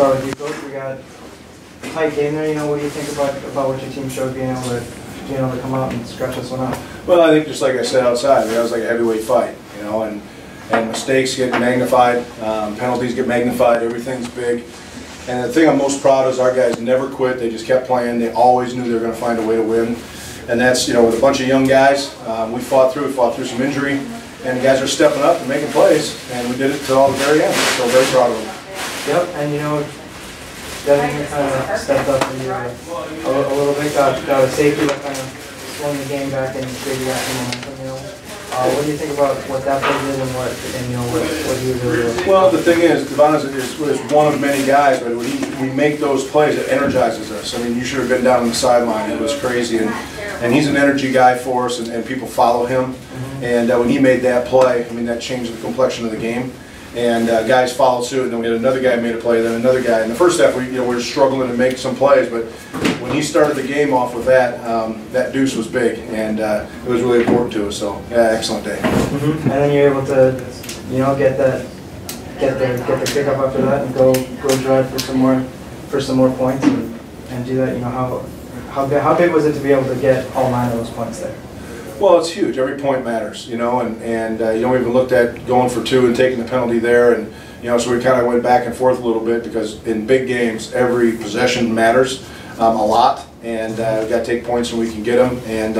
start with you, Coach. We got a tight game there. You know, what do you think about what your team showed being able to come out and stretch this one out? Well, I think just like I said outside, that was like a heavyweight fight, you know, and mistakes get magnified, penalties get magnified, everything's big. And the thing I'm most proud of is our guys never quit. They just kept playing. They always knew they were going to find a way to win. And that's, you know, with a bunch of young guys, we fought through some injury, and the guys are stepping up and making plays, and we did it till the very end. So very proud of them. Yep, and you know, Devon kind of stepped up for you a little bit, got a safety that kind of swung the game back and gave you that momentum, you know. What do you think about what that play did and what he was able to do? Well, the thing is, Devon is one of many guys, but when we make those plays, it energizes us. I mean, you should have been down on the sideline. It was crazy, and he's an energy guy for us, and people follow him. And when he made that play, I mean, that changed the complexion of the game. And guys followed suit, and then we had another guy made a play, then another guy. In the first half, we were struggling to make some plays, but when he started the game off with that, that deuce was big, and it was really important to us. So, yeah, excellent day. And then you're able to, you know, get the kick up after that, and go drive for some more points, and do that. You know, how big was it to be able to get all 9 of those points there? Well, it's huge. Every point matters, you know, and you know, we even looked at going for 2 and taking the penalty there, and you know, so we kind of went back and forth a little bit because in big games, every possession matters a lot, and we got to take points when we can get them, and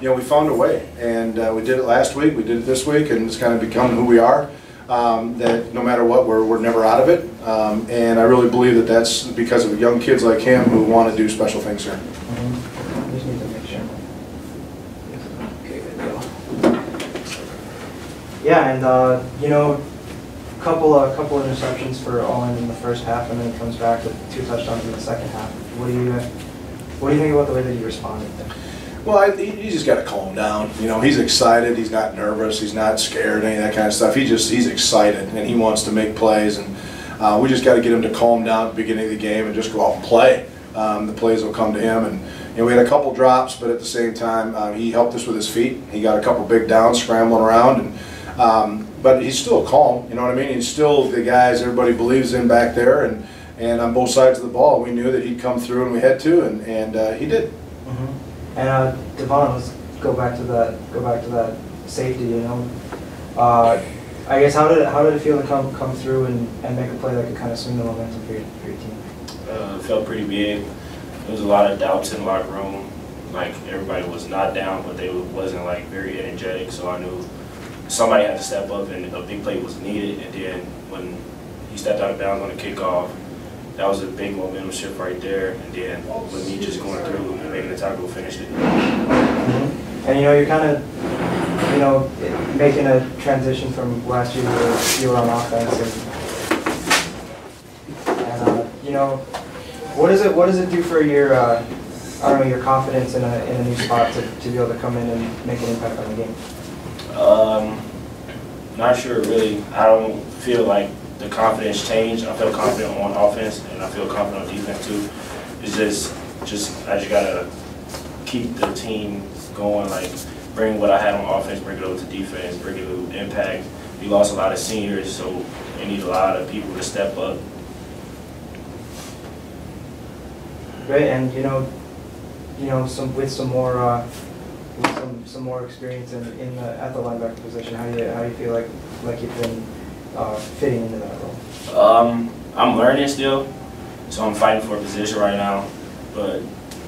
you know, we found a way, and we did it last week, we did it this week, and it's kind of become who we are. That no matter what, we're never out of it, and I really believe that that's because of young kids like him who want to do special things here. Yeah, and you know, couple interceptions for Owen in the first half, and then he comes back with 2 touchdowns in the second half. What do you think about the way that he responded there? Well, you just got to calm down. You know, he's excited. He's not nervous. He's not scared. Any of that kind of stuff. He's excited, and he wants to make plays. And we just got to get him to calm down at the beginning of the game and just go out and play. The plays will come to him, and you know, we had a couple drops, but at the same time, he helped us with his feet. He got a couple big downs, scrambling around, and but he's still calm. You know what I mean? He's still the guys everybody believes in back there, and on both sides of the ball, we knew that he'd come through, and we had to, and he did. And Devon, let's go back to that safety. You know, I guess how did it feel to come through and make a play that could kind of swing the momentum for your team? It felt pretty big. There was a lot of doubts in the locker room. Like, everybody was not down, but they wasn't like very energetic. So I knew somebody had to step up, and a big play was needed. And then when he stepped out of bounds on the kickoff, that was a big momentum shift right there. And then with me just going through and making the tackle, finished it. And you know, you're kind of, you know, making a transition from last year where you were on offense, and you know, what does it do for your I don't know, your confidence in a new spot to be able to come in and make an impact on the game? Not sure really. I don't feel like the confidence changed. I feel confident on offense, and I feel confident on defense too. It's just I just gotta keep the team going, like bring what I had on offense, bring it over to defense, bring it to impact. We lost a lot of seniors, so we need a lot of people to step up. Great, and you know, with some more experience at the linebacker position, how do you feel like you've been fitting into that role? I'm learning still, so I'm fighting for a position right now. But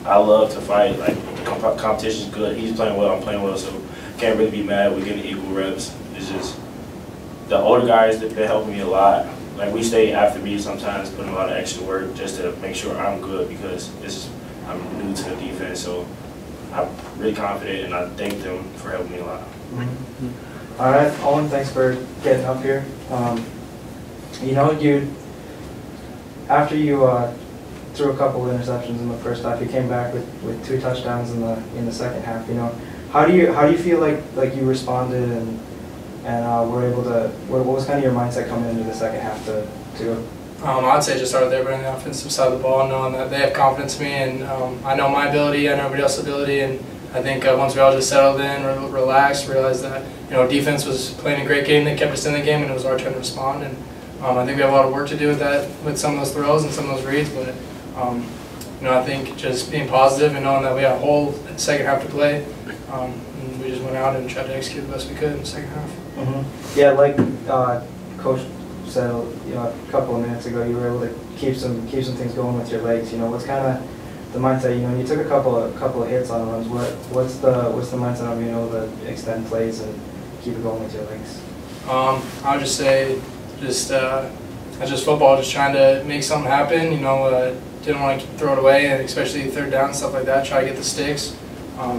I love to fight. Like, the competition's good. He's playing well. I'm playing well, so can't really be mad. We're getting equal reps. It's just the older guys that been helping me a lot. Like, we stay after me sometimes, putting a lot of extra work just to make sure I'm good, because I'm new to the defense. So I'm really confident, and I thank them for helping me a lot. All right, Owen, thanks for getting up here. You know, after you threw a couple of interceptions in the first half, you came back with 2 touchdowns in the second half. You know, how do you feel like you responded and were able to? What was kind of your mindset coming into the second half to go? I'd say just started there, but on the offensive side of the ball, knowing that they have confidence in me, and I know my ability, I know everybody else's ability, and I think once we all just settled in, relaxed, realized that defense was playing a great game, they kept us in the game, and it was our turn to respond, and I think we have a lot of work to do with that, with some of those throws and some of those reads, but you know, I think just being positive and knowing that we had a whole second half to play, and we just went out and tried to execute the best we could in the second half. Yeah, like Coach said, you know, a couple of minutes ago, you were able to keep some things going with your legs. You know, what's kind of the mindset? You know, you took a couple of hits on runs. What's the mindset of being able to extend plays and keep it going with your legs? I would just say, that's just football. Just trying to make something happen. You know, didn't want to throw it away, and especially third down and stuff like that. Try to get the sticks. Our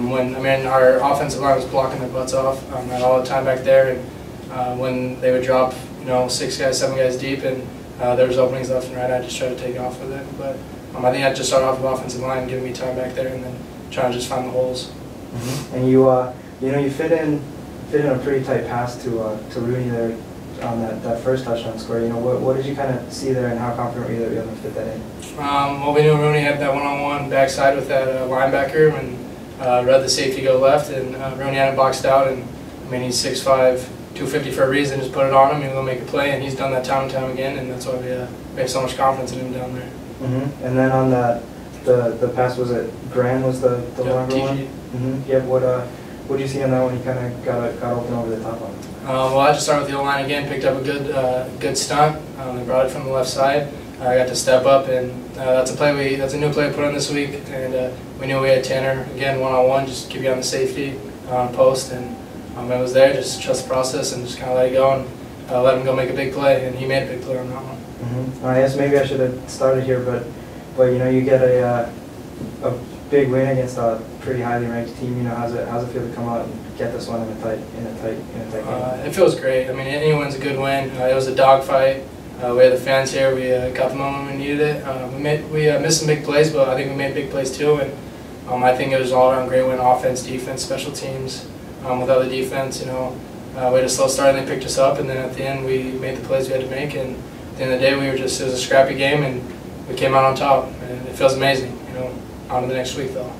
offensive line was blocking their butts off all the time back there, and when they would drop, you know, 6 guys, 7 guys deep, and there was openings left and right, I just tried to take off with it. But I think I just started off with offensive line, giving me time back there, and then trying to just find the holes. And you know, you fit in a pretty tight pass to Rooney there on that first touchdown score. You know, what did you kind of see there, and how confident were you that you were able to fit that in? Well, we knew Rooney had that one-on-one backside with that linebacker, and read the safety go left, and Rooney had him boxed out, and I mean, he's 6'5", 250 for a reason. Just put it on him, and he'll make a play, and he's done that time and time again, and that's why we have so much confidence in him down there. And then on the pass, was it Gran was the longer one? Yeah. What did you see on that one? He kind of got open over the top one. Well, I just started with the O-line again, picked up a good stunt. They brought it from the left side. I got to step up, and that's a new play we put in this week, and we knew we had Tanner again one-on-one, just keep you on the safety post, and it was there. Just trust the process and just kind of let it go and let him go make a big play, and he made a big play on that one. I guess maybe I should have started here, but you know, you get a big win against a pretty highly ranked team. You know, how's it feel to come out and get this one in a tight game? It feels great. I mean, any win's a good win. It was a dogfight. We had the fans here. We got the moment when we needed it. We missed some big plays, but I think we made big plays too. And I think it was all around great win: offense, defense, special teams. Without the defense, you know, we had a slow start and they picked us up, and then at the end we made the plays we had to make. And at the end of the day, it was a scrappy game, and we came out on top. And it feels amazing. You know, on to the next week though.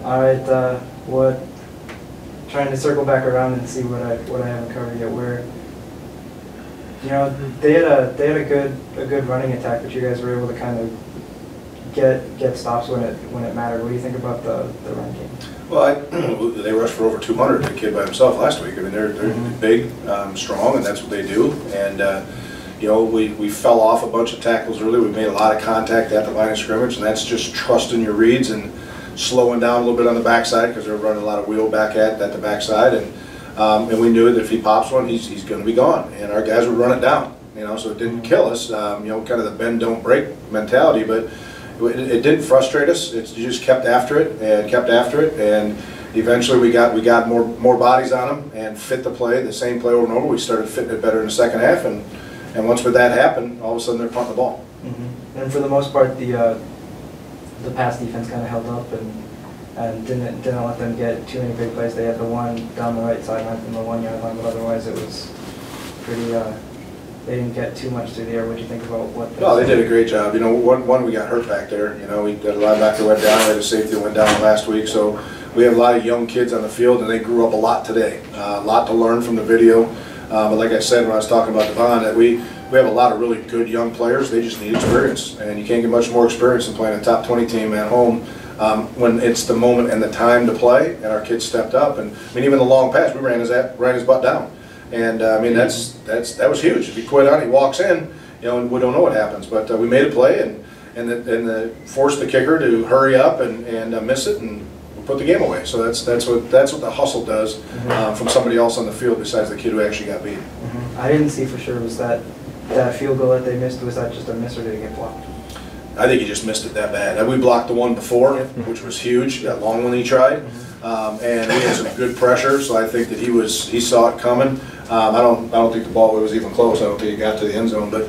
All right, trying to circle back around and see what I haven't covered yet. Where, you know, they had a good running attack, but you guys were able to kind of get stops when it mattered. What do you think about the run game? Well, they rushed for over 200. The kid by himself last week. I mean, they're big, strong, and that's what they do. And you know, we fell off a bunch of tackles early. We made a lot of contact at the line of scrimmage, and that's just trusting your reads and slowing down a little bit on the backside, because they're running a lot of wheel back at the backside, and we knew that if he pops one, he's going to be gone, and our guys would run it down. You know, so it didn't kill us. You know, kind of the bend don't break mentality, but it didn't frustrate us. You just kept after it, and eventually we got more bodies on them and fit the same play over and over. We started fitting it better in the second half, and once that happened, all of a sudden they're punting the ball. And for the most part, the pass defense kind of held up and didn't let them get too many big plays. They had the one down the right sideline from the 1 yard line, but otherwise it was pretty. They didn't get too much through the air. What do you think about what? No, they did a great job. You know, one we got hurt back there. You know, we got a linebacker went down, we had a safety went down last week. So we have a lot of young kids on the field, and they grew up a lot today. A lot to learn from the video. But like I said when I was talking about Devon, that we have a lot of really good young players. They just need experience, and you can't get much more experience than playing a top 20 team at home when it's the moment and the time to play. And our kids stepped up, and I mean, even the long pass, we ran his butt down. And I mean, that was huge. If he quit on, he walks in, you know, and we don't know what happens. But we made a play and forced the kicker to hurry up and miss it, and put the game away. So that's what the hustle does from somebody else on the field besides the kid who actually got beat. I didn't see for sure. Was that field goal that they missed? Was that just a miss, or did it get blocked? I think he just missed it that bad. We blocked the one before, which was huge. That long one he tried, and we had some good pressure. So I think that he saw it coming. I don't think the ball was even close. I don't think he got to the end zone, but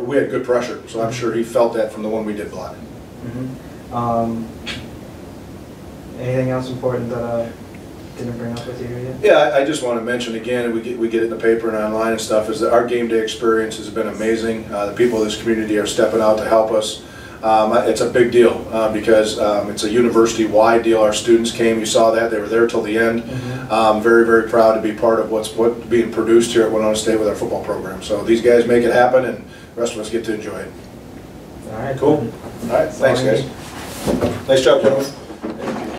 we had good pressure. So I'm sure he felt that from the one we did block. Anything else important that didn't bring up with you yet? Yeah, I just want to mention again, and we get it in the paper and online and stuff, is that our game day experience has been amazing. The people of this community are stepping out to help us. it's a big deal because it's a university-wide deal. Our students came, you saw that, they were there till the end. Very, very proud to be part of what's being produced here at Winona State with our football program. So these guys make it happen, and the rest of us get to enjoy it. All right. Cool. All right, thanks guys. Nice job, gentlemen.